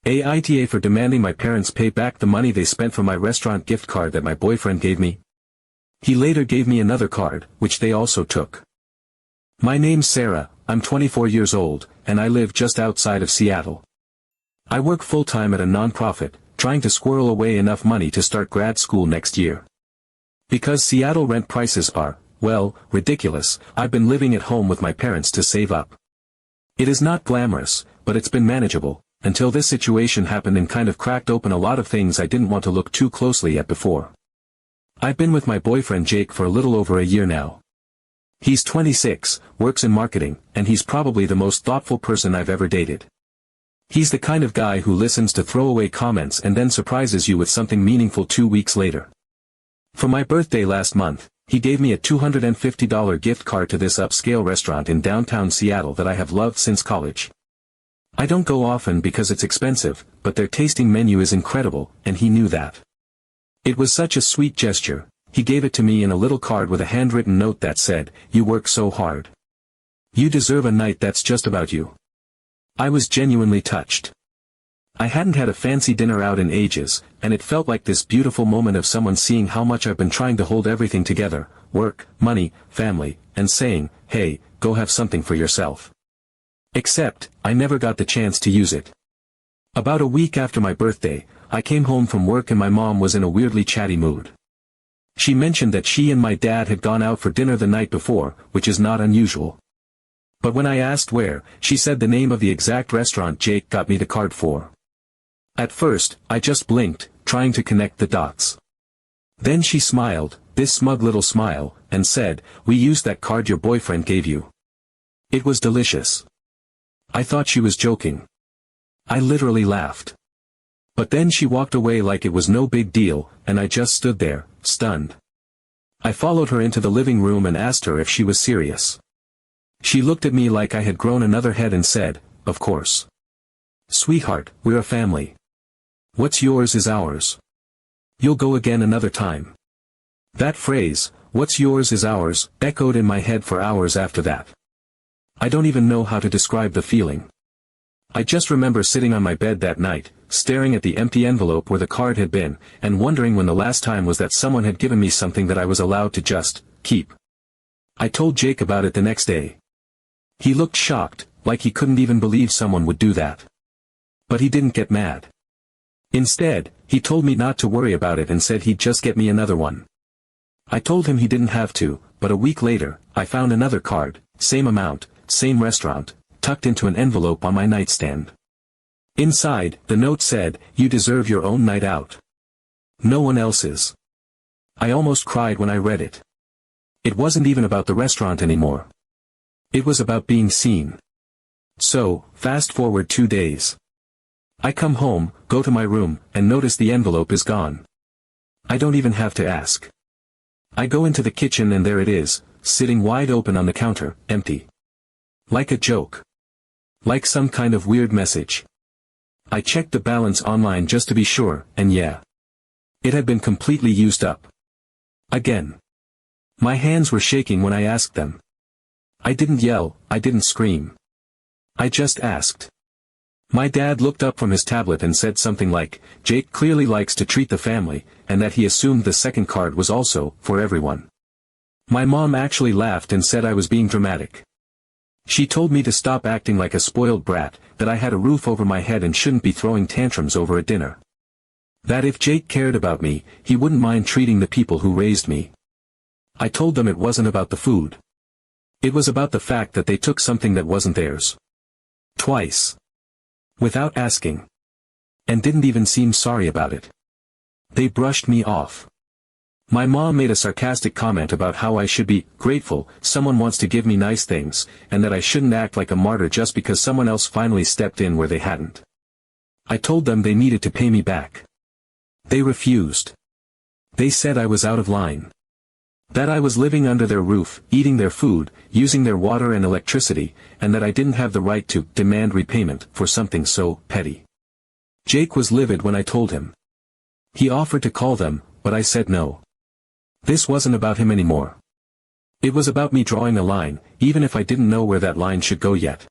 AITA for demanding my parents pay back the money they spent for my restaurant gift card that my boyfriend gave me. He later gave me another card, which they also took. My name's Sarah, I'm 24 years old, and I live just outside of Seattle. I work full-time at a non-profit, trying to squirrel away enough money to start grad school next year. Because Seattle rent prices are, well, ridiculous, I've been living at home with my parents to save up. It is not glamorous, but it's been manageable, until this situation happened and kind of cracked open a lot of things I didn't want to look too closely at before. I've been with my boyfriend Jake for a little over a year now. He's 26, works in marketing, and he's probably the most thoughtful person I've ever dated. He's the kind of guy who listens to throwaway comments and then surprises you with something meaningful 2 weeks later. For my birthday last month, he gave me a $250 gift card to this upscale restaurant in downtown Seattle that I have loved since college. I don't go often because it's expensive, but their tasting menu is incredible, and he knew that. It was such a sweet gesture. He gave it to me in a little card with a handwritten note that said, "You work so hard. You deserve a night that's just about you." I was genuinely touched. I hadn't had a fancy dinner out in ages, and it felt like this beautiful moment of someone seeing how much I've been trying to hold everything together, work, money, family, and saying, "Hey, go have something for yourself." Except, I never got the chance to use it. About a week after my birthday, I came home from work and my mom was in a weirdly chatty mood. She mentioned that she and my dad had gone out for dinner the night before, which is not unusual. But when I asked where, she said the name of the exact restaurant Jake got me the card for. At first, I just blinked, trying to connect the dots. Then she smiled, this smug little smile, and said, "We used that card your boyfriend gave you." It was delicious. I thought she was joking. I literally laughed. But then she walked away like it was no big deal, and I just stood there, stunned. I followed her into the living room and asked her if she was serious. She looked at me like I had grown another head and said, "Of course. Sweetheart, we're a family. What's yours is ours. You'll go again another time." That phrase, "what's yours is ours," echoed in my head for hours after that. I don't even know how to describe the feeling. I just remember sitting on my bed that night, staring at the empty envelope where the card had been, and wondering when the last time was that someone had given me something that I was allowed to just keep. I told Jake about it the next day. He looked shocked, like he couldn't even believe someone would do that. But he didn't get mad. Instead, he told me not to worry about it and said he'd just get me another one. I told him he didn't have to, but a week later, I found another card, same amount, same restaurant, tucked into an envelope on my nightstand. Inside, the note said, "You deserve your own night out. No one else's." I almost cried when I read it. It wasn't even about the restaurant anymore. It was about being seen. So, fast forward 2 days. I come home, go to my room, and notice the envelope is gone. I don't even have to ask. I go into the kitchen and there it is, sitting wide open on the counter, empty. Like a joke. Like some kind of weird message. I checked the balance online just to be sure, and yeah. It had been completely used up. Again. My hands were shaking when I asked them. I didn't yell, I didn't scream. I just asked. My dad looked up from his tablet and said something like, "Jake clearly likes to treat the family," and that he assumed the second card was also, for everyone. My mom actually laughed and said I was being dramatic. She told me to stop acting like a spoiled brat, that I had a roof over my head and shouldn't be throwing tantrums over a dinner. That if Jake cared about me, he wouldn't mind treating the people who raised me. I told them it wasn't about the food. It was about the fact that they took something that wasn't theirs. Twice. Without asking. And didn't even seem sorry about it. They brushed me off. My mom made a sarcastic comment about how I should be grateful someone wants to give me nice things, and that I shouldn't act like a martyr just because someone else finally stepped in where they hadn't. I told them they needed to pay me back. They refused. They said I was out of line. That I was living under their roof, eating their food, using their water and electricity, and that I didn't have the right to demand repayment for something so petty. Jake was livid when I told him. He offered to call them, but I said no. This wasn't about him anymore. It was about me drawing a line, even if I didn't know where that line should go yet.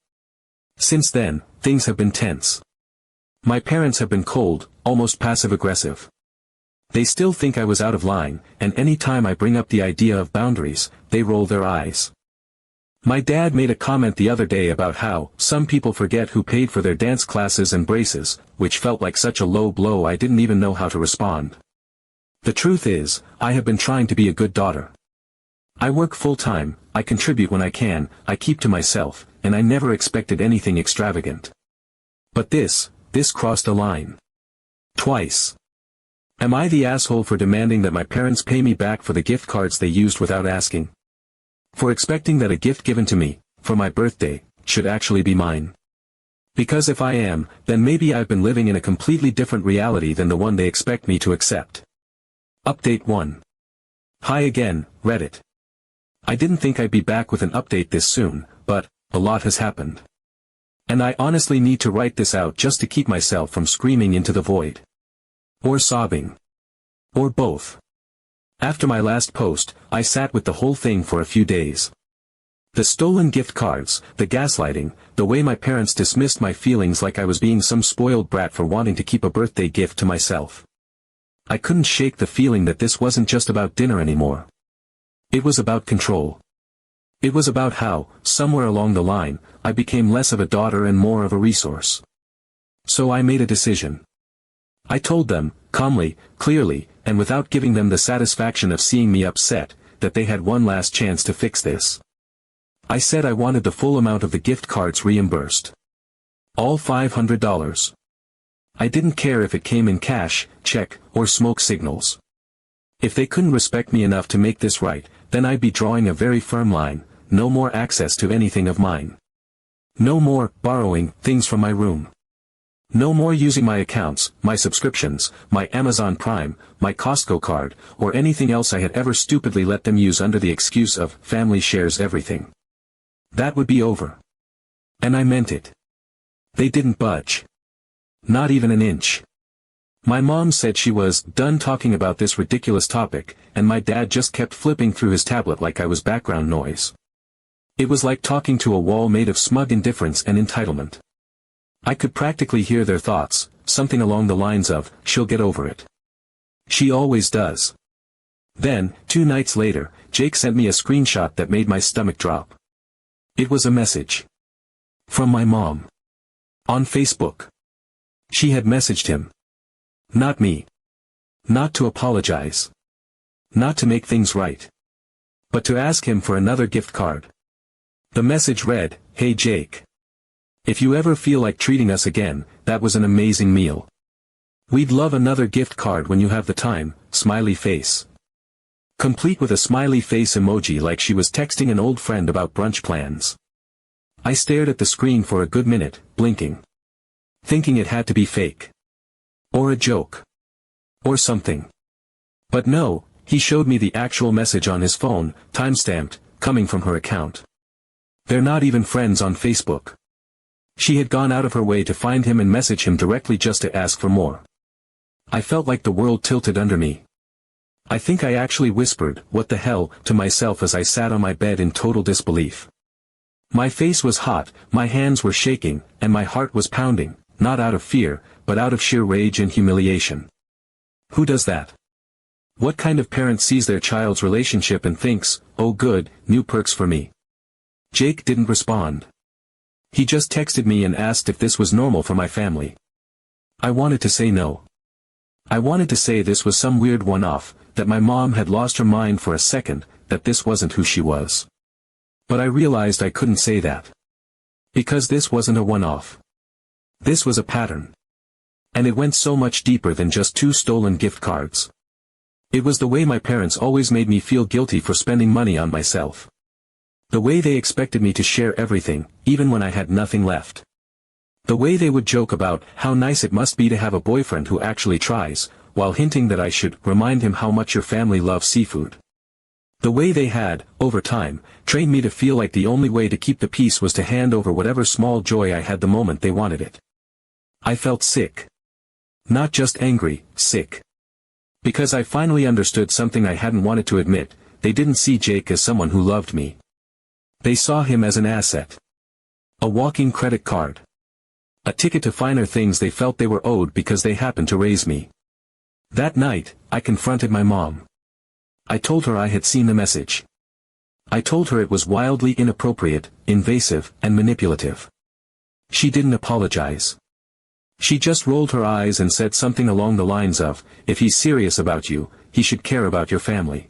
Since then, things have been tense. My parents have been cold, almost passive-aggressive. They still think I was out of line, and any time I bring up the idea of boundaries, they roll their eyes. My dad made a comment the other day about how some people forget who paid for their dance classes and braces, which felt like such a low blow I didn't even know how to respond. The truth is, I have been trying to be a good daughter. I work full-time, I contribute when I can, I keep to myself, and I never expected anything extravagant. But this crossed a line. Twice. Am I the asshole for demanding that my parents pay me back for the gift cards they used without asking? For expecting that a gift given to me, for my birthday, should actually be mine? Because if I am, then maybe I've been living in a completely different reality than the one they expect me to accept. Update 1. Hi again, Reddit. I didn't think I'd be back with an update this soon, but a lot has happened. And I honestly need to write this out just to keep myself from screaming into the void. Or sobbing. Or both. After my last post, I sat with the whole thing for a few days. The stolen gift cards, the gaslighting, the way my parents dismissed my feelings like I was being some spoiled brat for wanting to keep a birthday gift to myself. I couldn't shake the feeling that this wasn't just about dinner anymore. It was about control. It was about how, somewhere along the line, I became less of a daughter and more of a resource. So I made a decision. I told them, calmly, clearly, and without giving them the satisfaction of seeing me upset, that they had one last chance to fix this. I said I wanted the full amount of the gift cards reimbursed. All $500. I didn't care if it came in cash, check, or smoke signals. If they couldn't respect me enough to make this right, then I'd be drawing a very firm line, no more access to anything of mine. No more borrowing things from my room. No more using my accounts, my subscriptions, my Amazon Prime, my Costco card, or anything else I had ever stupidly let them use under the excuse of family shares everything. That would be over. And I meant it. They didn't budge. Not even an inch. My mom said she was done talking about this ridiculous topic, and my dad just kept flipping through his tablet like I was background noise. It was like talking to a wall made of smug indifference and entitlement. I could practically hear their thoughts, something along the lines of, she'll get over it. She always does. Then, 2 nights later, Jake sent me a screenshot that made my stomach drop. It was a message. From my mom. On Facebook. She had messaged him. Not me. Not to apologize. Not to make things right. But to ask him for another gift card. The message read, "Hey Jake. If you ever feel like treating us again, that was an amazing meal. We'd love another gift card when you have the time, smiley face." Complete with a smiley face emoji like she was texting an old friend about brunch plans. I stared at the screen for a good minute, blinking. Thinking it had to be fake. Or a joke. Or something. But no, he showed me the actual message on his phone, timestamped, coming from her account. They're not even friends on Facebook. She had gone out of her way to find him and message him directly just to ask for more. I felt like the world tilted under me. I think I actually whispered, "What the hell," to myself as I sat on my bed in total disbelief. My face was hot, my hands were shaking, and my heart was pounding, not out of fear, but out of sheer rage and humiliation. Who does that? What kind of parent sees their child's relationship and thinks, "Oh good, new perks for me"? Jake didn't respond. He just texted me and asked if this was normal for my family. I wanted to say no. I wanted to say this was some weird one-off, that my mom had lost her mind for a second, that this wasn't who she was. But I realized I couldn't say that. Because this wasn't a one-off. This was a pattern. And it went so much deeper than just 2 stolen gift cards. It was the way my parents always made me feel guilty for spending money on myself. The way they expected me to share everything, even when I had nothing left. The way they would joke about how nice it must be to have a boyfriend who actually tries, while hinting that I should remind him how much your family loves seafood. The way they had, over time, trained me to feel like the only way to keep the peace was to hand over whatever small joy I had the moment they wanted it. I felt sick. Not just angry, sick. Because I finally understood something I hadn't wanted to admit, they didn't see Jake as someone who loved me. They saw him as an asset. A walking credit card. A ticket to finer things they felt they were owed because they happened to raise me. That night, I confronted my mom. I told her I had seen the message. I told her it was wildly inappropriate, invasive, and manipulative. She didn't apologize. She just rolled her eyes and said something along the lines of, "If he's serious about you, he should care about your family."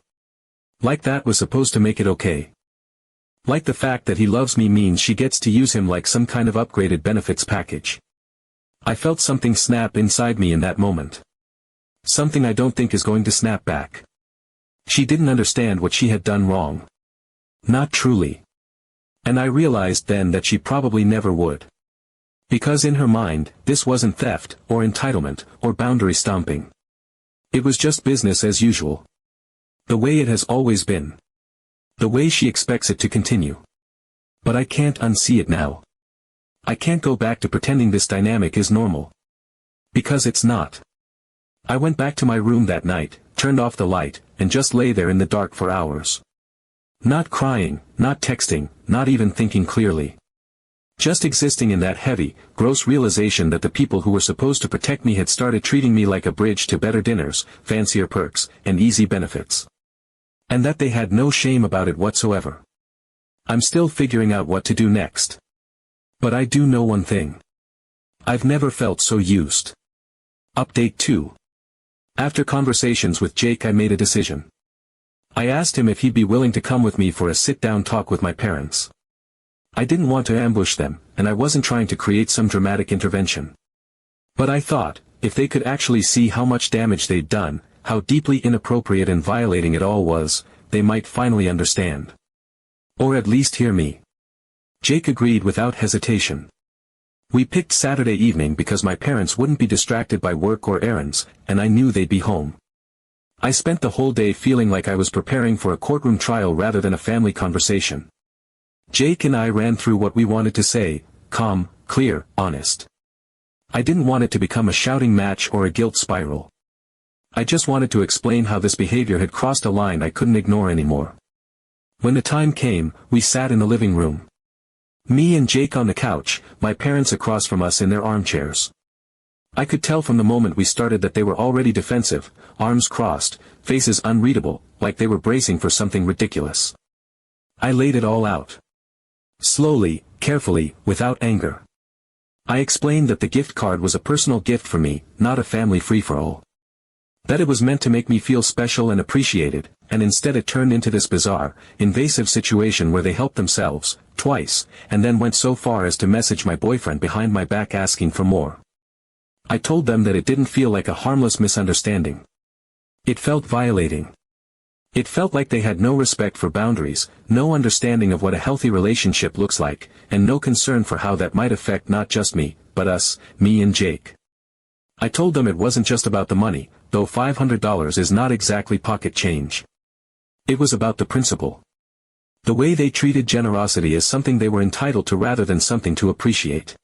Like that was supposed to make it okay. Like the fact that he loves me means she gets to use him like some kind of upgraded benefits package. I felt something snap inside me in that moment. Something I don't think is going to snap back. She didn't understand what she had done wrong. Not truly. And I realized then that she probably never would. Because in her mind, this wasn't theft, or entitlement, or boundary stomping. It was just business as usual. The way it has always been. The way she expects it to continue. But I can't unsee it now. I can't go back to pretending this dynamic is normal. Because it's not. I went back to my room that night, turned off the light, and just lay there in the dark for hours. Not crying, not texting, not even thinking clearly. Just existing in that heavy, gross realization that the people who were supposed to protect me had started treating me like a bridge to better dinners, fancier perks, and easy benefits. And that they had no shame about it whatsoever. I'm still figuring out what to do next. But I do know one thing. I've never felt so used. Update 2. After conversations with Jake, I made a decision. I asked him if he'd be willing to come with me for a sit-down talk with my parents. I didn't want to ambush them, and I wasn't trying to create some dramatic intervention. But I thought, if they could actually see how much damage they'd done, how deeply inappropriate and violating it all was, they might finally understand. Or at least hear me. Jake agreed without hesitation. We picked Saturday evening because my parents wouldn't be distracted by work or errands, and I knew they'd be home. I spent the whole day feeling like I was preparing for a courtroom trial rather than a family conversation. Jake and I ran through what we wanted to say, calm, clear, honest. I didn't want it to become a shouting match or a guilt spiral. I just wanted to explain how this behavior had crossed a line I couldn't ignore anymore. When the time came, we sat in the living room. Me and Jake on the couch, my parents across from us in their armchairs. I could tell from the moment we started that they were already defensive, arms crossed, faces unreadable, like they were bracing for something ridiculous. I laid it all out. Slowly, carefully, without anger. I explained that the gift card was a personal gift for me, not a family free-for-all. That it was meant to make me feel special and appreciated, and instead it turned into this bizarre, invasive situation where they helped themselves, twice, and then went so far as to message my boyfriend behind my back asking for more. I told them that it didn't feel like a harmless misunderstanding. It felt violating. It felt like they had no respect for boundaries, no understanding of what a healthy relationship looks like, and no concern for how that might affect not just me, but us, me and Jake. I told them it wasn't just about the money, though $500 is not exactly pocket change. It was about the principle. The way they treated generosity as something they were entitled to rather than something to appreciate.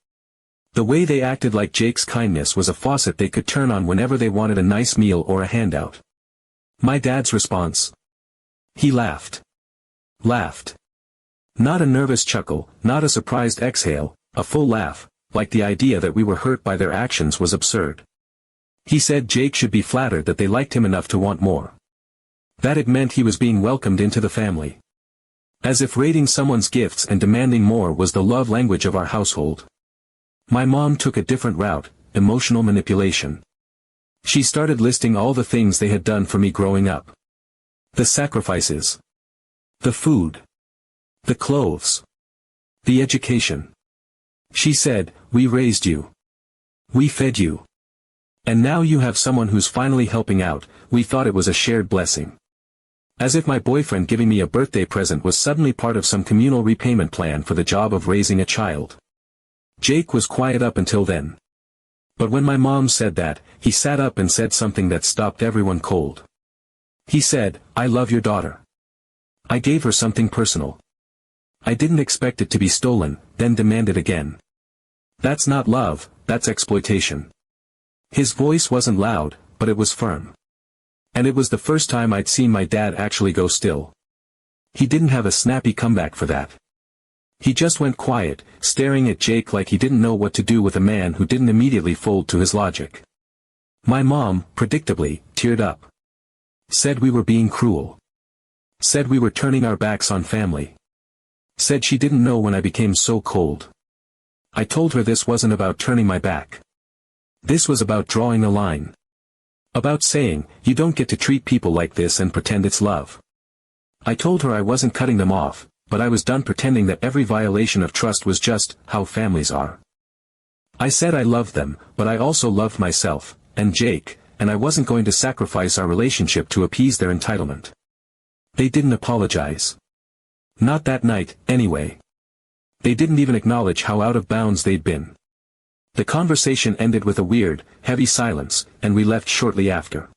The way they acted like Jake's kindness was a faucet they could turn on whenever they wanted a nice meal or a handout. My dad's response? He laughed. Laughed. Not a nervous chuckle, not a surprised exhale, a full laugh, like the idea that we were hurt by their actions was absurd. He said Jake should be flattered that they liked him enough to want more. That it meant he was being welcomed into the family. As if raiding someone's gifts and demanding more was the love language of our household. My mom took a different route, emotional manipulation. She started listing all the things they had done for me growing up. The sacrifices. The food. The clothes. The education. She said, "We raised you. We fed you. And now you have someone who's finally helping out, we thought it was a shared blessing." As if my boyfriend giving me a birthday present was suddenly part of some communal repayment plan for the job of raising a child. Jake was quiet up until then. But when my mom said that, he sat up and said something that stopped everyone cold. He said, "I love your daughter. I gave her something personal. I didn't expect it to be stolen," then demanded again. "That's not love, that's exploitation." His voice wasn't loud, but it was firm. And it was the first time I'd seen my dad actually go still. He didn't have a snappy comeback for that. He just went quiet, staring at Jake like he didn't know what to do with a man who didn't immediately fold to his logic. My mom, predictably, teared up. Said we were being cruel. Said we were turning our backs on family. Said she didn't know when I became so cold. I told her this wasn't about turning my back. This was about drawing a line. About saying, you don't get to treat people like this and pretend it's love. I told her I wasn't cutting them off, but I was done pretending that every violation of trust was just how families are. I said I loved them, but I also loved myself, and Jake, and I wasn't going to sacrifice our relationship to appease their entitlement. They didn't apologize. Not that night, anyway. They didn't even acknowledge how out of bounds they'd been. The conversation ended with a weird, heavy silence, and we left shortly after.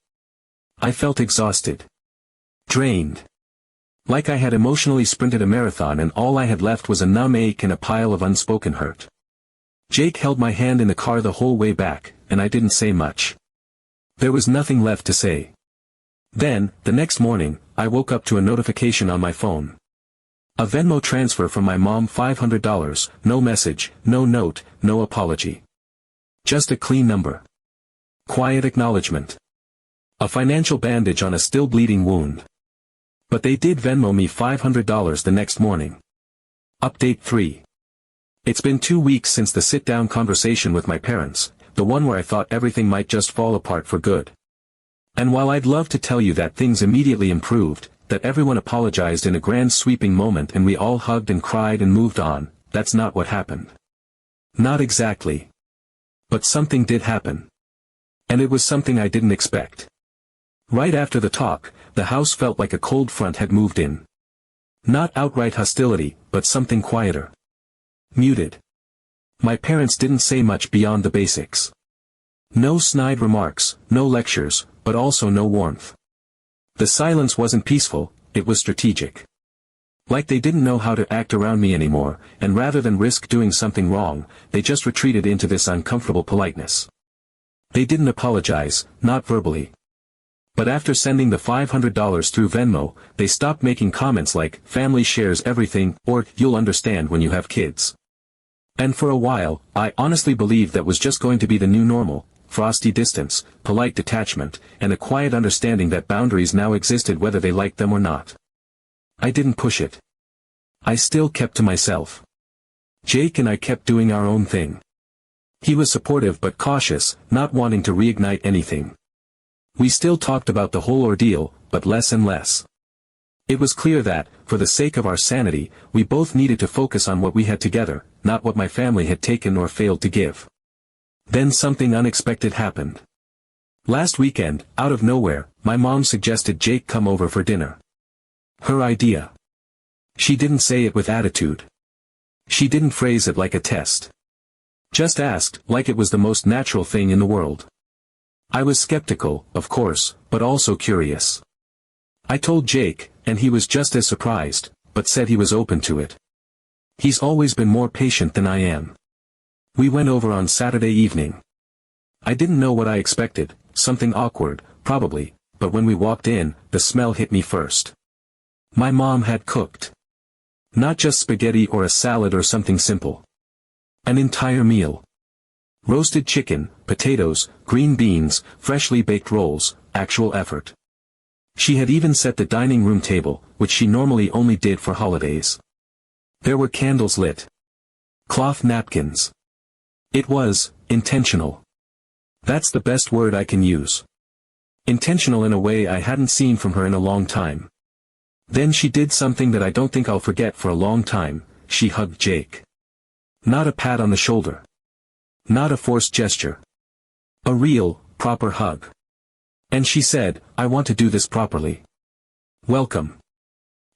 I felt exhausted. Drained. Like I had emotionally sprinted a marathon and all I had left was a numb ache and a pile of unspoken hurt. Jake held my hand in the car the whole way back, and I didn't say much. There was nothing left to say. Then, the next morning, I woke up to a notification on my phone. A Venmo transfer from my mom, $500, no message, no note, no apology. Just a clean number. Quiet acknowledgement. A financial bandage on a still bleeding wound. But they did Venmo me $500 the next morning. Update 3. It's been 2 weeks since the sit-down conversation with my parents, the one where I thought everything might just fall apart for good. And while I'd love to tell you that things immediately improved, that everyone apologized in a grand sweeping moment and we all hugged and cried and moved on, that's not what happened. Not exactly. But something did happen. And it was something I didn't expect. Right after the talk, the house felt like a cold front had moved in. Not outright hostility, but something quieter. Muted. My parents didn't say much beyond the basics. No snide remarks, no lectures, but also no warmth. The silence wasn't peaceful, it was strategic. Like they didn't know how to act around me anymore, and rather than risk doing something wrong, they just retreated into this uncomfortable politeness. They didn't apologize, not verbally. But after sending the $500 through Venmo, they stopped making comments like, family shares everything, or, you'll understand when you have kids. And for a while, I honestly believed that was just going to be the new normal, frosty distance, polite detachment, and a quiet understanding that boundaries now existed whether they liked them or not. I didn't push it. I still kept to myself. Jake and I kept doing our own thing. He was supportive but cautious, not wanting to reignite anything. We still talked about the whole ordeal, but less and less. It was clear that, for the sake of our sanity, we both needed to focus on what we had together, not what my family had taken or failed to give. Then something unexpected happened. Last weekend, out of nowhere, my mom suggested Jake come over for dinner. Her idea. She didn't say it with attitude. She didn't phrase it like a test. Just asked, like it was the most natural thing in the world. I was skeptical, of course, but also curious. I told Jake, and he was just as surprised, but said he was open to it. He's always been more patient than I am. We went over on Saturday evening. I didn't know what I expected, something awkward, probably, but when we walked in, the smell hit me first. My mom had cooked. Not just spaghetti or a salad or something simple. An entire meal. Roasted chicken, potatoes, green beans, freshly baked rolls, actual effort. She had even set the dining room table, which she normally only did for holidays. There were candles lit. Cloth napkins. It was intentional. That's the best word I can use. Intentional in a way I hadn't seen from her in a long time. Then she did something that I don't think I'll forget for a long time, she hugged Jake. Not a pat on the shoulder. Not a forced gesture. A real, proper hug. And she said, I want to do this properly. Welcome.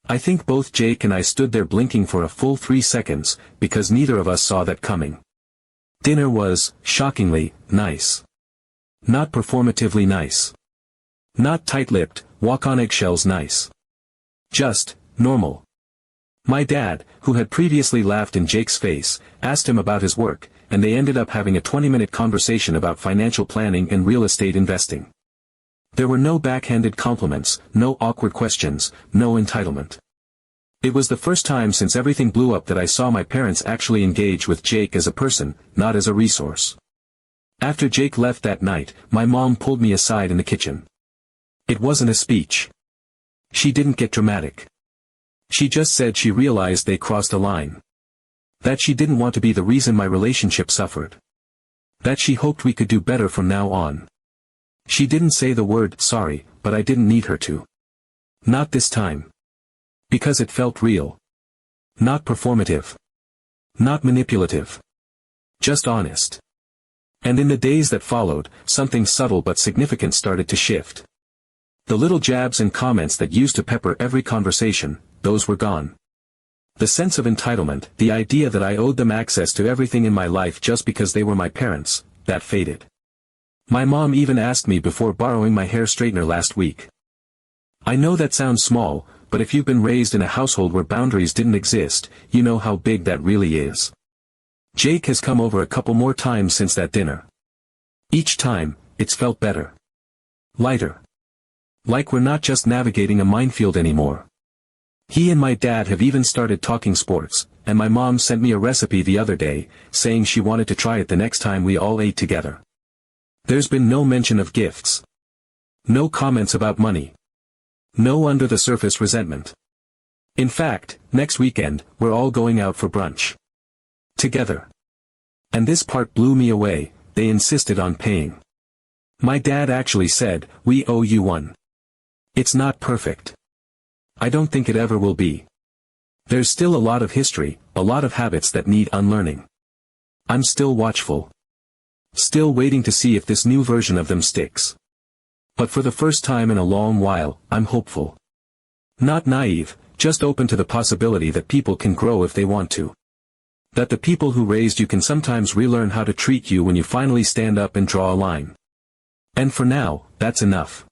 I think both Jake and I stood there blinking for a full 3 seconds, because neither of us saw that coming. Dinner was, shockingly, nice. Not performatively nice. Not tight-lipped, walk on eggshells nice. Just, normal. My dad, who had previously laughed in Jake's face, asked him about his work, and they ended up having a 20-minute conversation about financial planning and real estate investing. There were no backhanded compliments, no awkward questions, no entitlement. It was the first time since everything blew up that I saw my parents actually engage with Jake as a person, not as a resource. After Jake left that night, my mom pulled me aside in the kitchen. It wasn't a speech. She didn't get dramatic. She just said she realized they crossed a line. That she didn't want to be the reason my relationship suffered. That she hoped we could do better from now on. She didn't say the word sorry, but I didn't need her to. Not this time. Because it felt real. Not performative. Not manipulative. Just honest. And in the days that followed, something subtle but significant started to shift. The little jabs and comments that used to pepper every conversation, those were gone. The sense of entitlement, the idea that I owed them access to everything in my life just because they were my parents, that faded. My mom even asked me before borrowing my hair straightener last week. I know that sounds small, but if you've been raised in a household where boundaries didn't exist, you know how big that really is. Jake has come over a couple more times since that dinner. Each time, it's felt better. Lighter. Like we're not just navigating a minefield anymore. He and my dad have even started talking sports, and my mom sent me a recipe the other day, saying she wanted to try it the next time we all ate together. There's been no mention of gifts. No comments about money. No under-the-surface resentment. In fact, next weekend, we're all going out for brunch. Together. And this part blew me away, they insisted on paying. My dad actually said, "We owe you one." It's not perfect. I don't think it ever will be. There's still a lot of history, a lot of habits that need unlearning. I'm still watchful. Still waiting to see if this new version of them sticks. But for the first time in a long while, I'm hopeful. Not naive, just open to the possibility that people can grow if they want to. That the people who raised you can sometimes relearn how to treat you when you finally stand up and draw a line. And for now, that's enough.